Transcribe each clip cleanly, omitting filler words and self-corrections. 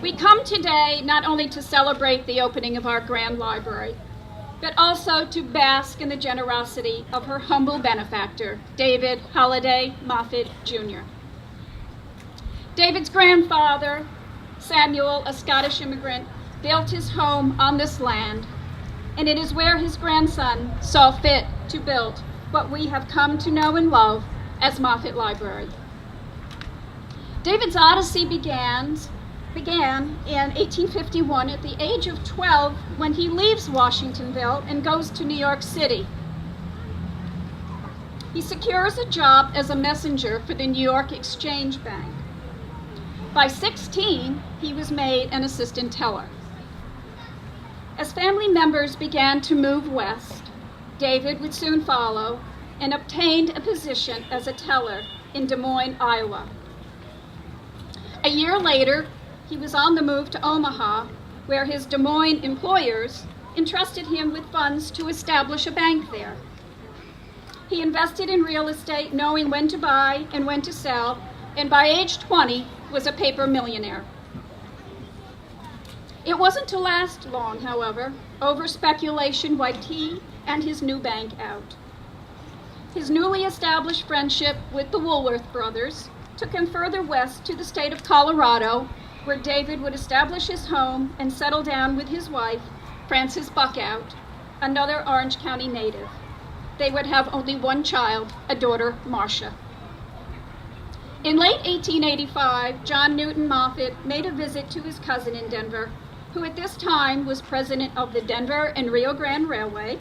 We come today not only to celebrate the opening of our grand library, but also to bask in the generosity of her humble benefactor, David Holliday Moffat, Jr. David's grandfather, Samuel, a Scottish immigrant, built his home on this land, and it is where his grandson saw fit to build what we have come to know and love as Moffat Library. David's odyssey began in 1851 at the age of 12 when he leaves Washingtonville and goes to New York City. He secures a job as a messenger for the New York Exchange Bank. By 16, he was made an assistant teller. As family members began to move west, David would soon follow and obtained a position as a teller in Des Moines, Iowa. A year later, he was on the move to Omaha, where his Des Moines employers entrusted him with funds to establish a bank there. He invested in real estate, knowing when to buy and when to sell, and by age 20 was a paper millionaire. It wasn't to last long, however. Over-speculation wiped he and his new bank out. His newly established friendship with the Woolworth brothers took him further west to the state of Colorado, where David would establish his home and settle down with his wife, Frances Buckout, another Orange County native. They would have only one child, a daughter, Marcia. In late 1885, John Newton Moffat made a visit to his cousin in Denver, who at this time was president of the Denver and Rio Grande Railway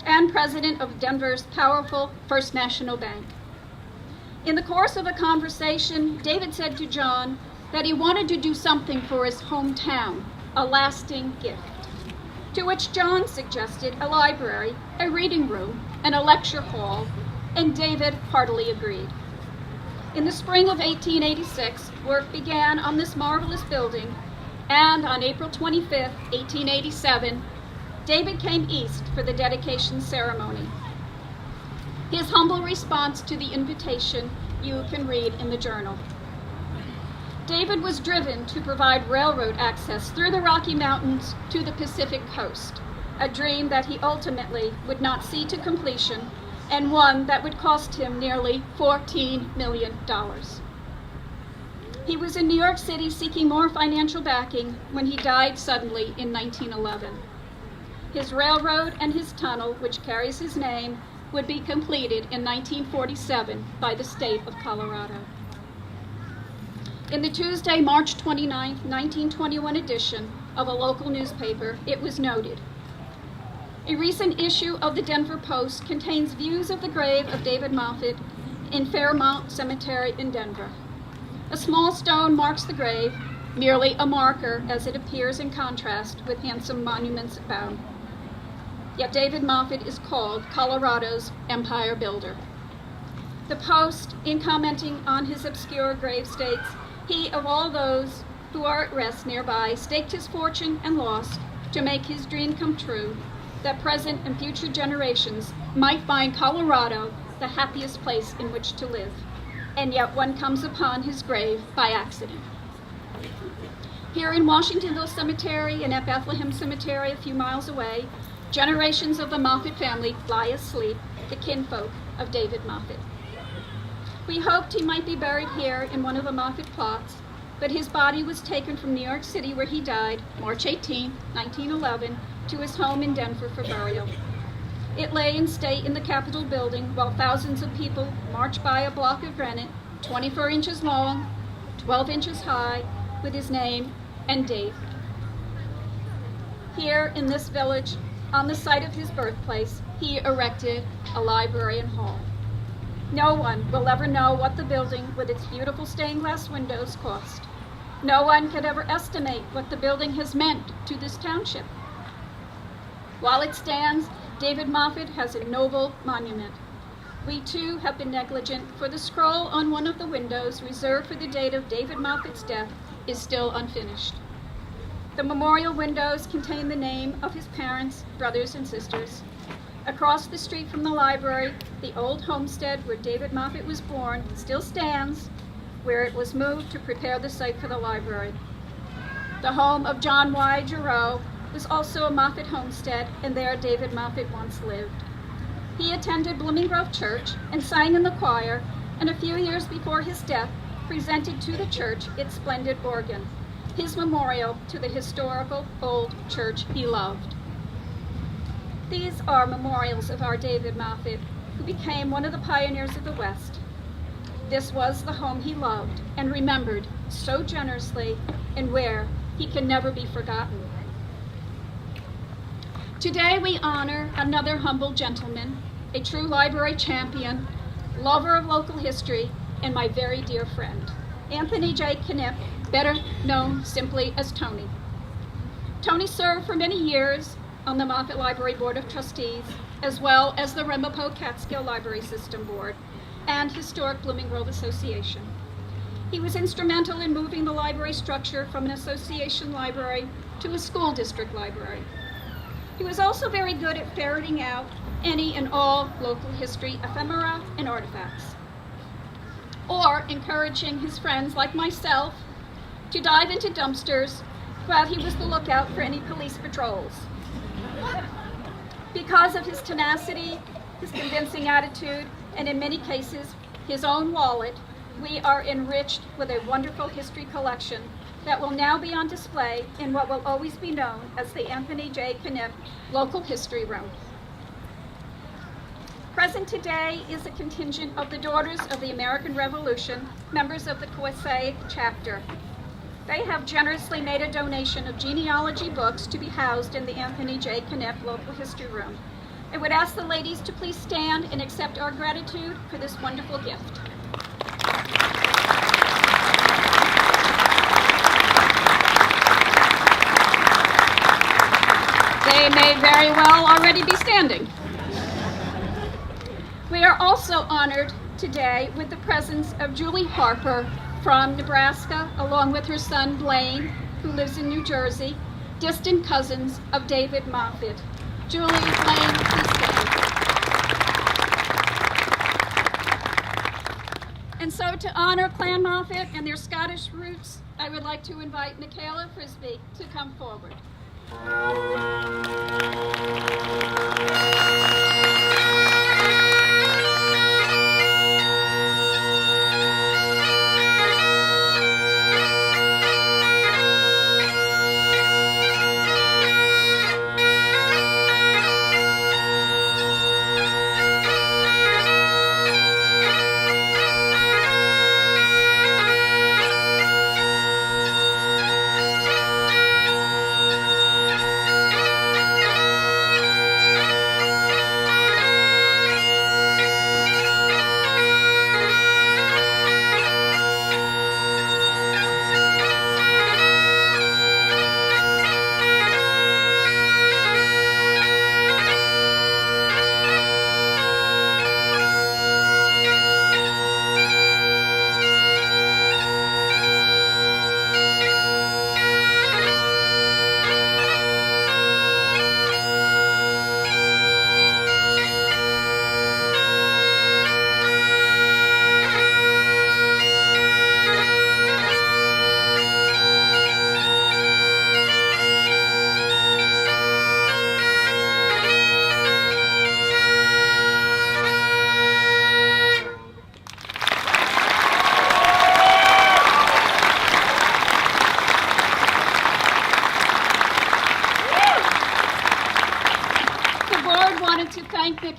and president of Denver's powerful First National Bank. In the course of a conversation, David said to John that he wanted to do something for his hometown, a lasting gift, to which John suggested a library, a reading room, and a lecture hall, and David heartily agreed. In the spring of 1886, work began on this marvelous building, and on April 25, 1887, David came east for the dedication ceremony. His humble response to the invitation you can read in the journal. David was driven to provide railroad access through the Rocky Mountains to the Pacific coast, a dream that he ultimately would not see to completion, and one that would cost him nearly $14 million. He was in New York City seeking more financial backing when he died suddenly in 1911. His railroad and his tunnel, which carries his name, would be completed in 1947 by the state of Colorado. In the Tuesday, March 29, 1921 edition of a local newspaper, it was noted, "A recent issue of the Denver Post contains views of the grave of David Moffat in Fairmount Cemetery in Denver. A small stone marks the grave, merely a marker as it appears in contrast with handsome monuments abound. Yet David Moffat is called Colorado's empire builder." The Post, in commenting on his obscure grave, states, "He, of all those who are at rest nearby, staked his fortune and lost to make his dream come true, that present and future generations might find Colorado the happiest place in which to live. And yet one comes upon his grave by accident." Here in Washingtonville Cemetery and at Bethlehem Cemetery, a few miles away, generations of the Moffat family lie asleep, the kinfolk of David Moffat. We hoped he might be buried here in one of the Moffat plots, but his body was taken from New York City, where he died, March 18, 1911, to his home in Denver for burial. It lay in state in the Capitol building while thousands of people marched by a block of granite, 24 inches long, 12 inches high, with his name and date. Here in this village, on the site of his birthplace, he erected a library and hall. No one will ever know what the building with its beautiful stained glass windows cost. No one could ever estimate what the building has meant to this township. While it stands, David Moffat has a noble monument. We too have been negligent, for the scroll on one of the windows reserved for the date of David Moffat's death is still unfinished. The memorial windows contain the name of his parents, brothers, and sisters. Across the street from the library, the old homestead where David Moffat was born still stands, where it was moved to prepare the site for the library. The home of John Y. Giroux was also a Moffat homestead, and there David Moffat once lived. He attended Blooming Grove Church and sang in the choir, and a few years before his death, presented to the church its splendid organ, his memorial to the historical old church he loved. These are memorials of our David Moffat, who became one of the pioneers of the West. This was the home he loved and remembered so generously, and where he can never be forgotten. Today we honor another humble gentleman, a true library champion, lover of local history, and my very dear friend, Anthony J. Knipp, better known simply as Tony. Tony served for many years on the Moffat Library Board of Trustees, as well as the Ramapo Catskill Library System Board and Historic Blooming Grove Association. He was instrumental in moving the library structure from an association library to a school district library. He was also very good at ferreting out any and all local history ephemera and artifacts, or encouraging his friends like myself to dive into dumpsters while he was the lookout for any police patrols. Because of his tenacity, his convincing attitude, and in many cases, his own wallet, we are enriched with a wonderful history collection that will now be on display in what will always be known as the Anthony J. Knipp Local History Room. Present today is a contingent of the Daughters of the American Revolution, members of the Quasay chapter. They have generously made a donation of genealogy books to be housed in the Anthony J. Knipp Local History Room. I would ask the ladies to please stand and accept our gratitude for this wonderful gift. They may very well already be standing. We are also honored today with the presence of Julie Harper from Nebraska, along with her son Blaine, who lives in New Jersey, distant cousins of David Moffat. Julie, Blaine, please stand. And so to honor Clan Moffat and their Scottish roots, I would like to invite Michaela Frisbee to come forward.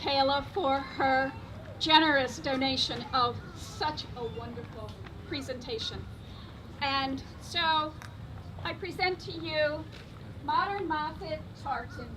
Michaela for her generous donation of such a wonderful presentation. And so I present to you Modern Moffat Tartan.